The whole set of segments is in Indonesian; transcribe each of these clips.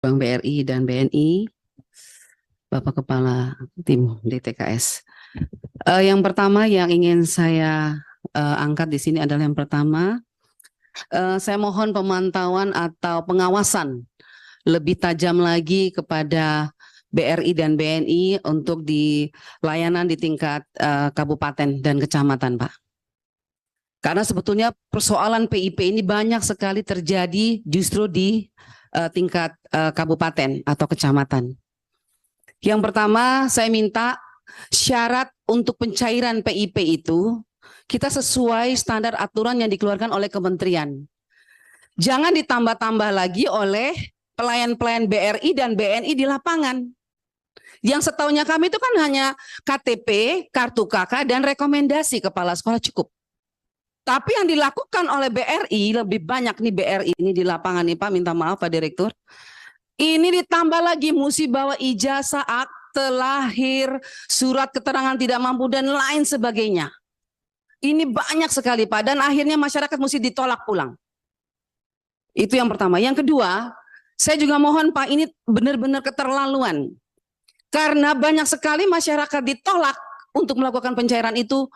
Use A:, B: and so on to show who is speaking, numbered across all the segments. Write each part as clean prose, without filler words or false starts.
A: Bank BRI dan BNI, Bapak Kepala Tim DTKS. Yang pertama yang ingin saya angkat di sini adalah yang pertama, saya mohon pemantauan atau pengawasan lebih tajam lagi kepada BRI dan BNI untuk di layanan di tingkat kabupaten dan kecamatan, Pak. Karena sebetulnya persoalan PIP ini banyak sekali terjadi justru di tingkat kabupaten atau kecamatan. Yang pertama, saya minta syarat untuk pencairan PIP itu kita sesuai standar aturan yang dikeluarkan oleh kementerian. Jangan ditambah-tambah lagi oleh pelayan-pelayan BRI dan BNI di lapangan. Yang setahunya kami itu kan hanya KTP, kartu KK, dan rekomendasi kepala sekolah cukup. Tapi yang dilakukan oleh BRI, lebih banyak nih BRI ini di lapangan nih Pak, minta maaf Pak Direktur. Ini ditambah lagi mesti bawa ijazah, akte lahir, surat keterangan tidak mampu, dan lain sebagainya. Ini banyak sekali Pak, dan akhirnya masyarakat mesti ditolak pulang. Itu yang pertama. Yang kedua, saya juga mohon Pak, ini benar-benar keterlaluan. Karena banyak sekali masyarakat ditolak untuk melakukan pencairan itu,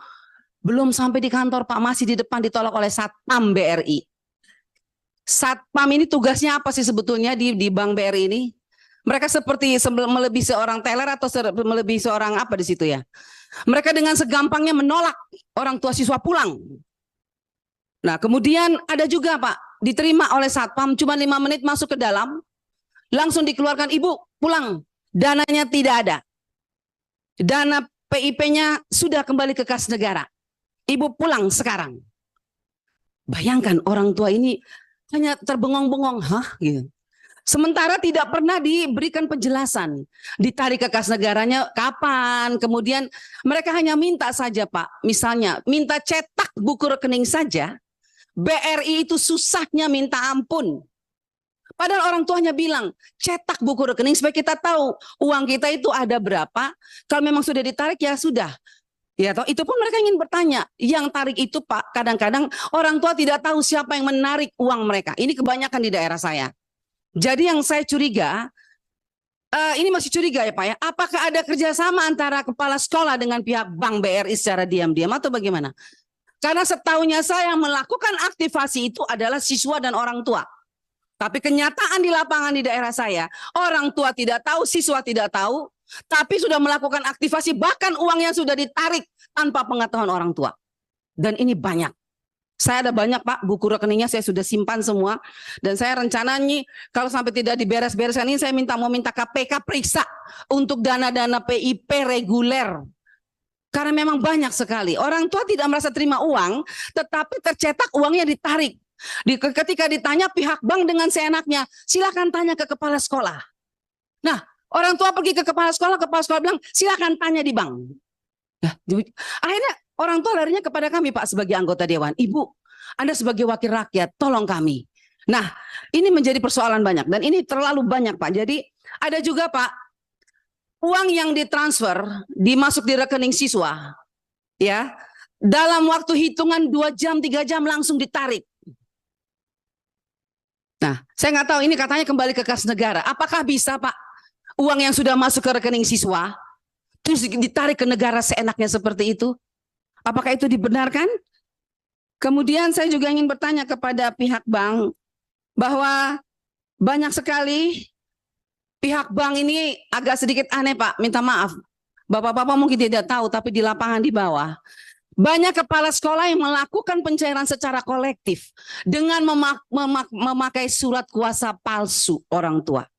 A: belum sampai di kantor Pak, masih di depan ditolak oleh Satpam BRI. Satpam ini tugasnya apa sih sebetulnya di Bank BRI ini? Mereka seperti melebihi seorang teller atau melebihi seorang apa di situ ya? Mereka dengan segampangnya menolak orang tua siswa pulang. Nah kemudian ada juga Pak, diterima oleh Satpam cuma 5 menit masuk ke dalam, langsung dikeluarkan, ibu pulang, dananya tidak ada. Dana PIP-nya sudah kembali ke kas negara. Ibu pulang sekarang. Bayangkan orang tua ini hanya terbengong-bengong, hah gitu. Sementara tidak pernah diberikan penjelasan, ditarik ke kas negaranya kapan, kemudian mereka hanya minta saja Pak, misalnya minta cetak buku rekening saja, BRI itu susahnya minta ampun. Padahal orang tuanya bilang, cetak buku rekening supaya kita tahu uang kita itu ada berapa, kalau memang sudah ditarik ya sudah. Ya, toh, itu pun mereka ingin bertanya. Yang tarik itu Pak, kadang-kadang orang tua tidak tahu siapa yang menarik uang mereka. Ini kebanyakan di daerah saya. Jadi yang saya curiga, ini masih curiga ya Pak ya, apakah ada kerjasama antara kepala sekolah dengan pihak Bank BRI secara diam-diam atau bagaimana? Karena setahunya saya yang melakukan aktivasi itu adalah siswa dan orang tua. Tapi kenyataan di lapangan di daerah saya, orang tua tidak tahu, siswa tidak tahu, tapi sudah melakukan aktivasi, bahkan uangnya sudah ditarik tanpa pengetahuan orang tua. Dan ini banyak. Saya ada banyak Pak, buku rekeningnya saya sudah simpan semua. Dan saya rencananya kalau sampai tidak diberes-bereskan ini, saya mau minta KPK periksa untuk dana-dana PIP reguler. Karena memang banyak sekali. Orang tua tidak merasa terima uang, tetapi tercetak uangnya ditarik. Ketika ditanya pihak bank dengan seenaknya, silakan tanya ke kepala sekolah. Nah, orang tua pergi ke kepala sekolah bilang, silakan tanya di bank. Nah, akhirnya orang tua larinya kepada kami Pak sebagai anggota dewan. Ibu, Anda sebagai wakil rakyat, tolong kami. Nah, ini menjadi persoalan banyak dan ini terlalu banyak Pak. Jadi ada juga Pak, uang yang ditransfer, dimasuk di rekening siswa, ya, dalam waktu hitungan 2 jam, 3 jam langsung ditarik. Nah, saya nggak tahu ini katanya kembali ke kas negara. Apakah bisa Pak, uang yang sudah masuk ke rekening siswa, terus ditarik ke negara seenaknya seperti itu? Apakah itu dibenarkan? Kemudian saya juga ingin bertanya kepada pihak bank, bahwa banyak sekali pihak bank ini agak sedikit aneh Pak, minta maaf. Bapak-bapak mungkin tidak tahu, tapi di lapangan di bawah, banyak kepala sekolah yang melakukan pencairan secara kolektif dengan memakai surat kuasa palsu orang tua.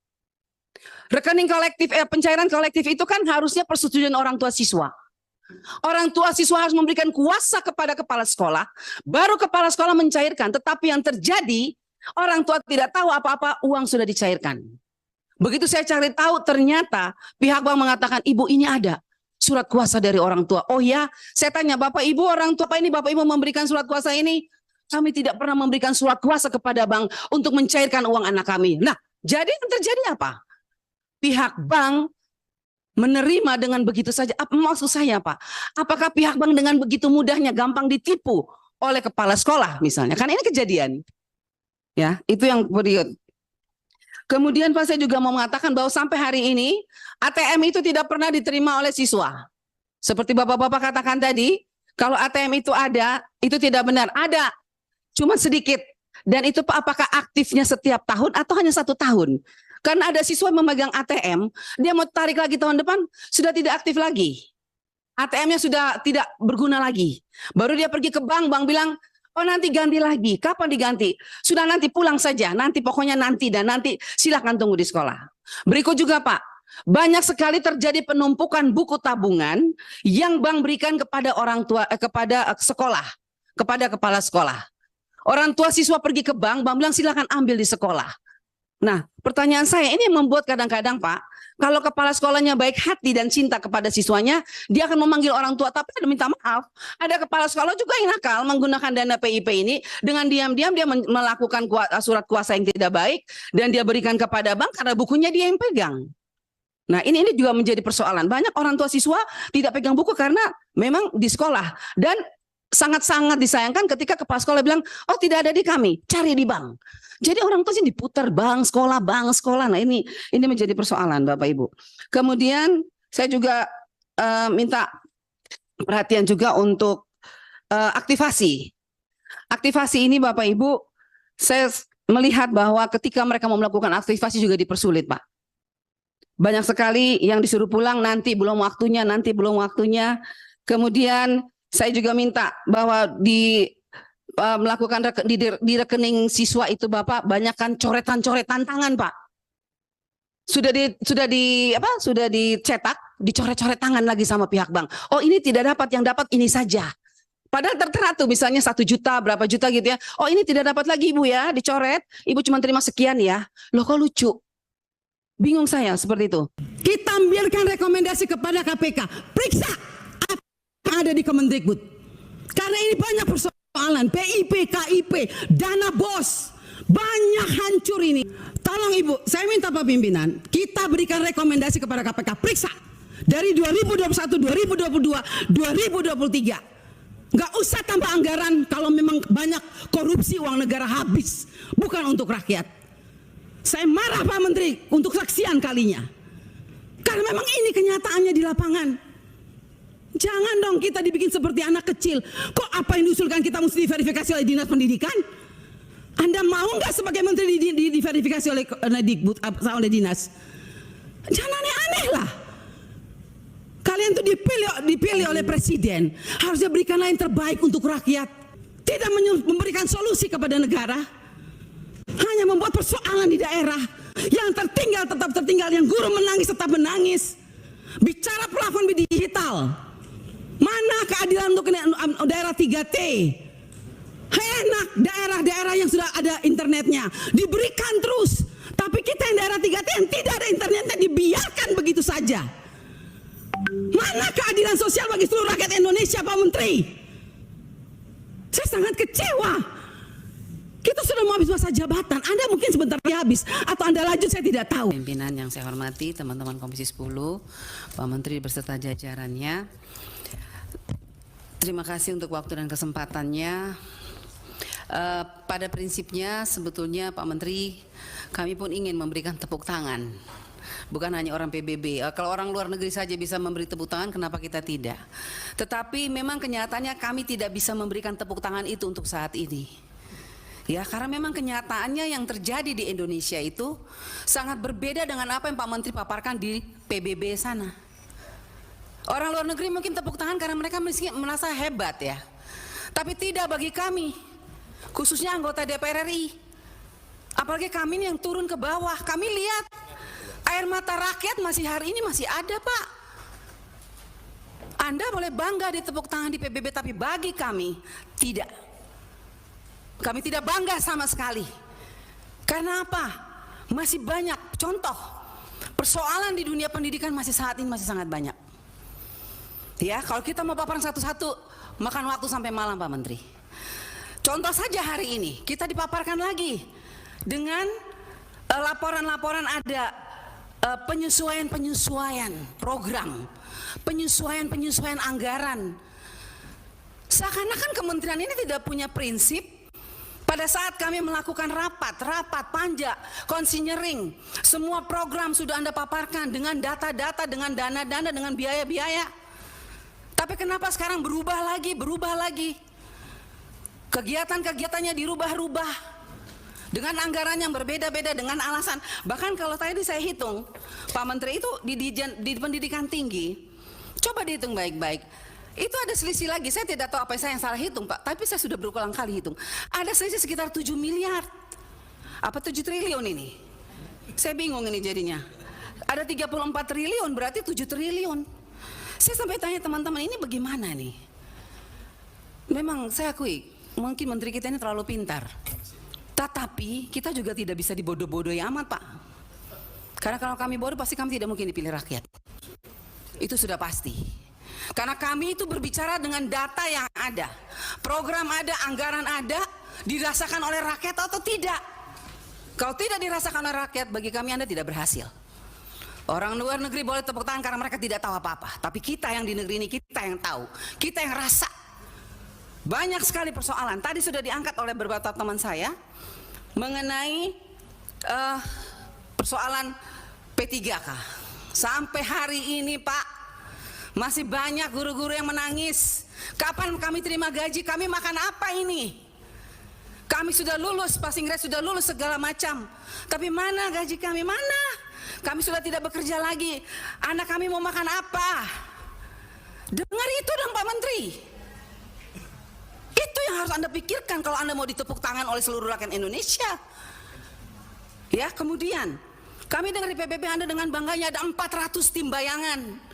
A: Rekening kolektif, pencairan kolektif itu kan harusnya persetujuan orang tua siswa. Orang tua siswa harus memberikan kuasa kepada kepala sekolah, baru kepala sekolah mencairkan. Tetapi yang terjadi, orang tua tidak tahu apa-apa, uang sudah dicairkan. Begitu saya cari tahu, ternyata pihak bank mengatakan, ibu ini ada surat kuasa dari orang tua. Oh ya, saya tanya, Bapak Ibu orang tua ini, Bapak Ibu memberikan surat kuasa ini? Kami tidak pernah memberikan surat kuasa kepada bank untuk mencairkan uang anak kami. Nah, jadi yang terjadi apa? Pihak bank menerima dengan begitu saja. Apa maksud saya Pak? Apakah pihak bank dengan begitu mudahnya gampang ditipu oleh kepala sekolah misalnya? Kan ini kejadian. Ya, itu yang berikut. Kemudian Pak, saya juga mau mengatakan bahwa sampai hari ini ATM itu tidak pernah diterima oleh siswa. Seperti Bapak-Bapak katakan tadi, kalau ATM itu ada, itu tidak benar. Ada, cuma sedikit. Dan itu Pak, apakah aktifnya setiap tahun atau hanya 1 tahun? Karena ada siswa yang memegang ATM, dia mau tarik lagi tahun depan, sudah tidak aktif lagi. ATM-nya sudah tidak berguna lagi. Baru dia pergi ke bank, bank bilang, oh nanti ganti lagi. Kapan diganti? Sudah nanti pulang saja. Nanti pokoknya nanti dan nanti silakan tunggu di sekolah. Berikut juga Pak, banyak sekali terjadi penumpukan buku tabungan yang bank berikan kepada orang tua, kepada sekolah, kepada kepala sekolah. Orang tua siswa pergi ke bank bilang silakan ambil di sekolah. Nah, pertanyaan saya ini yang membuat kadang-kadang Pak, kalau kepala sekolahnya baik hati dan cinta kepada siswanya, dia akan memanggil orang tua, tapi ada minta maaf. Ada kepala sekolah juga yang nakal menggunakan dana PIP ini, dengan diam-diam dia melakukan surat kuasa yang tidak baik, dan dia berikan kepada bank karena bukunya dia yang pegang. Nah, ini juga menjadi persoalan. Banyak orang tua siswa tidak pegang buku karena memang di sekolah. Dan sangat-sangat disayangkan ketika kepala sekolah bilang, oh tidak ada di kami, cari di bank. Jadi orang tua sih diputar bank, sekolah. Nah ini menjadi persoalan Bapak Ibu. Kemudian saya juga minta perhatian juga untuk aktivasi. Aktivasi ini Bapak Ibu, saya melihat bahwa ketika mereka mau melakukan aktivasi juga dipersulit Pak. Banyak sekali yang disuruh pulang, nanti belum waktunya. Kemudian saya juga minta bahwa melakukan di rekening siswa itu Bapak banyakkan coretan-coretan tangan Pak. Sudah dicetak, dicoret-coret tangan lagi sama pihak bank. Oh ini tidak dapat, yang dapat ini saja. Padahal tertera tuh misalnya 1 juta, berapa juta gitu ya. Oh ini tidak dapat lagi Ibu ya, dicoret. Ibu cuma terima sekian ya. Loh kok lucu? Bingung saya seperti itu.
B: Kita ambilkan rekomendasi kepada KPK. Periksa apa yang ada di Kemendikbud. Karena ini banyak persoalan. PIP, KIP, dana BOS. Banyak hancur ini. Tolong Ibu, saya minta Pak Pimpinan, kita berikan rekomendasi kepada KPK. Periksa. Dari 2021, 2022, 2023. Nggak usah tambah anggaran kalau memang banyak korupsi uang negara habis. Bukan untuk rakyat. Saya marah Pak Menteri untuk sekian kalinya. Karena memang ini kenyataannya di lapangan. Jangan dong kita dibikin seperti anak kecil. Kok apa yang diusulkan kita mesti diverifikasi oleh Dinas Pendidikan? Anda mau nggak sebagai Menteri diverifikasi oleh Dikbud, oleh Dinas? Jangan aneh-aneh lah. Kalian tuh dipilih oleh Presiden. Harusnya berikanlah yang terbaik untuk rakyat. Tidak memberikan solusi kepada negara. Hanya membuat persoalan di daerah. Yang tertinggal tetap tertinggal, yang guru menangis tetap menangis. Bicara plafon digital. Mana keadilan untuk daerah 3T? Enak daerah-daerah yang sudah ada internetnya diberikan terus. Tapi kita yang daerah 3T yang tidak ada internetnya dibiarkan begitu saja. Mana keadilan sosial bagi seluruh rakyat Indonesia Pak Menteri? Saya sangat kecewa. Kita sudah mau habis masa jabatan, Anda mungkin sebentar lagi habis, atau Anda lanjut saya tidak tahu.
A: Pimpinan yang saya hormati, teman-teman Komisi 10, Pak Menteri beserta jajarannya. Terima kasih untuk waktu dan kesempatannya. Pada prinsipnya sebetulnya Pak Menteri, kami pun ingin memberikan tepuk tangan. Bukan hanya orang PBB, kalau orang luar negeri saja bisa memberi tepuk tangan, kenapa kita tidak? Tetapi memang kenyataannya kami tidak bisa memberikan tepuk tangan itu untuk saat ini. Ya, karena memang kenyataannya yang terjadi di Indonesia itu sangat berbeda dengan apa yang Pak Menteri paparkan di PBB sana. Orang luar negeri mungkin tepuk tangan karena mereka merasa hebat ya. Tapi tidak bagi kami, khususnya anggota DPR RI. Apalagi kami ini yang turun ke bawah, kami lihat air mata rakyat masih hari ini masih ada Pak. Anda boleh bangga ditepuk tangan di PBB, tapi bagi kami tidak. Kami tidak bangga sama sekali. Karena apa? Masih banyak contoh persoalan di dunia pendidikan saat ini masih sangat banyak. Ya, kalau kita mau paparan satu-satu makan waktu sampai malam Pak Menteri. Contoh saja hari ini kita dipaparkan lagi dengan laporan-laporan ada penyesuaian program, penyesuaian anggaran. Seakan-akan kementerian ini tidak punya prinsip,
B: Pada saat kami melakukan rapat panja, konsinyering, semua program sudah Anda paparkan dengan data-data, dengan dana-dana, dengan biaya-biaya. Tapi kenapa sekarang berubah lagi? Kegiatan-kegiatannya dirubah-rubah dengan anggaran yang berbeda-beda, dengan alasan. Bahkan kalau tadi saya hitung, Pak Menteri itu di pendidikan tinggi, coba dihitung baik-baik. Itu ada selisih lagi, saya tidak tahu apa saya yang salah hitung Pak, tapi saya sudah berulang kali hitung. Ada selisih sekitar 7 miliar. Apa 7 triliun ini? Saya bingung ini jadinya. Ada 34 triliun, berarti 7 triliun. Saya sampai tanya teman-teman, ini bagaimana nih? Memang saya akui, mungkin menteri kita ini terlalu pintar. Tetapi kita juga tidak bisa dibodoh-bodohi amat Pak. Karena kalau kami bodoh pasti kami tidak mungkin dipilih rakyat. Itu sudah pasti. Karena kami itu berbicara dengan data yang ada. Program ada, anggaran ada, dirasakan oleh rakyat atau tidak. Kalau tidak dirasakan oleh rakyat, bagi kami Anda tidak berhasil. Orang luar negeri boleh tepuk tangan karena mereka tidak tahu apa-apa. Tapi kita yang di negeri ini, kita yang tahu. Kita yang rasa. Banyak sekali persoalan. Tadi sudah diangkat oleh beberapa teman saya mengenai persoalan P3K. Sampai hari ini Pak, masih banyak guru-guru yang menangis. Kapan kami terima gaji? Kami makan apa ini? Kami sudah lulus, passing grade sudah lulus segala macam. Tapi mana gaji kami? Mana? Kami sudah tidak bekerja lagi. Anak kami mau makan apa? Dengar itu dong Pak Menteri. Itu yang harus Anda pikirkan kalau Anda mau ditepuk tangan oleh seluruh rakyat Indonesia. Ya, kemudian kami dengar di PBB Anda dengan bangganya ada 400 tim bayangan.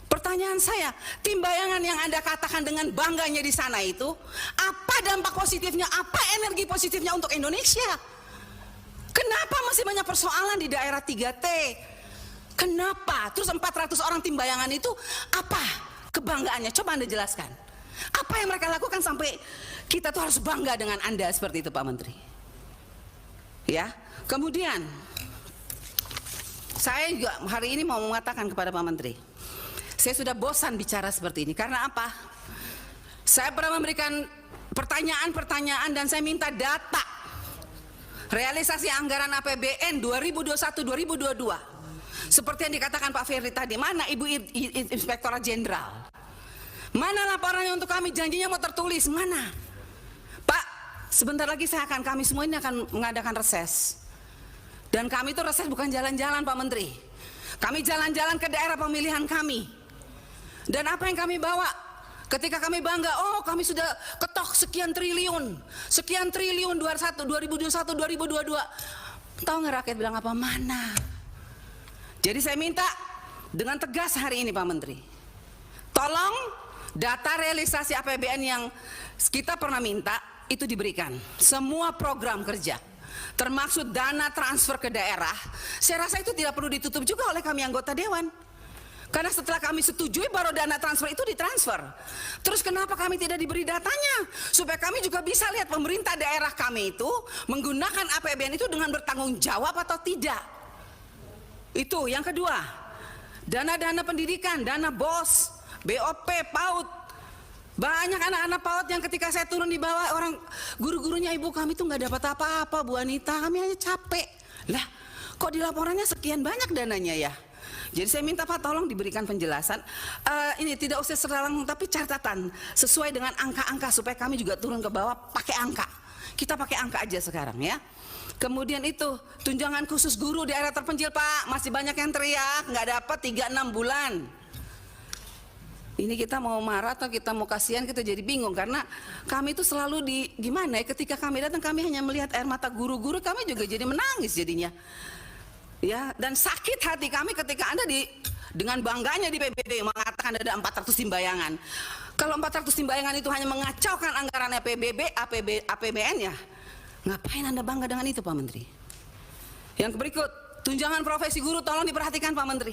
B: Pertanyaan saya, tim bayangan yang Anda katakan dengan bangganya di sana itu, apa dampak positifnya, apa energi positifnya untuk Indonesia? Kenapa masih banyak persoalan di daerah 3T? Kenapa? Terus 400 orang tim bayangan itu, apa kebanggaannya? Coba Anda jelaskan. Apa yang mereka lakukan sampai kita tuh harus bangga dengan Anda seperti itu Pak Menteri? Ya, kemudian saya juga hari ini mau mengatakan kepada Pak Menteri, saya sudah bosan bicara seperti ini. Karena apa? Saya pernah memberikan pertanyaan-pertanyaan dan saya minta data realisasi anggaran APBN 2021-2022. Seperti yang dikatakan Pak Ferry tadi, mana Ibu Inspektorat Jenderal? Mana laporannya untuk kami? Janjinya mau tertulis, mana? Pak, sebentar lagi kami semua ini akan mengadakan reses. Dan kami itu reses bukan jalan-jalan Pak Menteri. Kami jalan-jalan ke daerah pemilihan kami. Dan apa yang kami bawa ketika kami bangga, oh kami sudah ketok sekian triliun 2021, 2022. Tahu nggak rakyat bilang apa? Mana? Jadi saya minta dengan tegas hari ini Pak Menteri, tolong data realisasi APBN yang kita pernah minta itu diberikan. Semua program kerja, termasuk dana transfer ke daerah, saya rasa itu tidak perlu ditutup juga oleh kami anggota Dewan. Karena setelah kami setujui baru dana transfer itu ditransfer. Terus kenapa kami tidak diberi datanya? Supaya kami juga bisa lihat pemerintah daerah kami itu menggunakan APBN itu dengan bertanggung jawab atau tidak. Itu yang kedua. Dana-dana pendidikan, dana BOS, BOP, PAUD. Banyak anak-anak PAUD yang ketika saya turun di bawah, orang guru-gurunya, ibu kami tuh nggak dapat apa-apa Bu Anita, kami hanya capek. Lah, kok di laporannya sekian banyak dananya ya? Jadi saya minta Pak tolong diberikan penjelasan. Ini tidak usah seralang tapi catatan sesuai dengan angka-angka supaya kami juga turun ke bawah pakai angka. Kita pakai angka aja sekarang ya. Kemudian itu tunjangan khusus guru di daerah terpencil Pak, masih banyak yang teriak nggak dapat 3-6 bulan. Ini kita mau marah atau kita mau kasihan, kita jadi bingung karena kami itu selalu gimana ya, ketika kami datang kami hanya melihat air mata guru-guru, kami juga jadi menangis jadinya. Ya, dan sakit hati kami ketika Anda dengan bangganya di PBB mengatakan ada 400 tim bayangan. Kalau 400 tim bayangan itu hanya mengacaukan anggaran APBN ya, ngapain Anda bangga dengan itu Pak Menteri? Yang berikut, tunjangan profesi guru tolong diperhatikan Pak Menteri.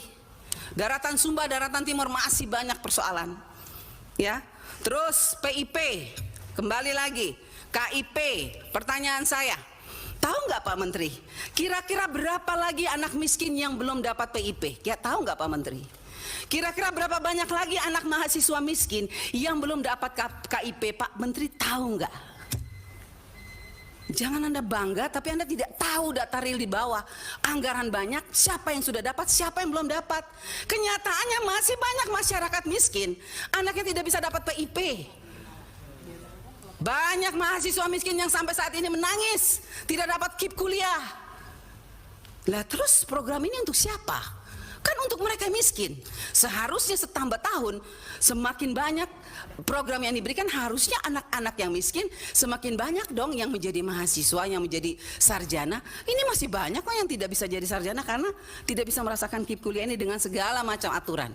B: Daratan Sumba, Daratan Timur masih banyak persoalan. Ya, terus PIP, kembali lagi, KIP, pertanyaan saya. Tahu nggak Pak Menteri, kira-kira berapa lagi anak miskin yang belum dapat PIP? Ya tahu nggak Pak Menteri? Kira-kira berapa banyak lagi anak mahasiswa miskin yang belum dapat KIP? Pak Menteri tahu nggak? Jangan Anda bangga tapi Anda tidak tahu data real di bawah. Anggaran banyak, siapa yang sudah dapat, siapa yang belum dapat. Kenyataannya masih banyak masyarakat miskin, anaknya tidak bisa dapat PIP. Banyak mahasiswa miskin yang sampai saat ini menangis, tidak dapat KIP kuliah. Lah terus program ini untuk siapa? Kan untuk mereka miskin. Seharusnya setambah tahun semakin banyak program yang diberikan, harusnya anak-anak yang miskin semakin banyak dong yang menjadi mahasiswa, yang menjadi sarjana. Ini masih banyak kok yang tidak bisa jadi sarjana karena tidak bisa merasakan KIP kuliah ini dengan segala macam aturan.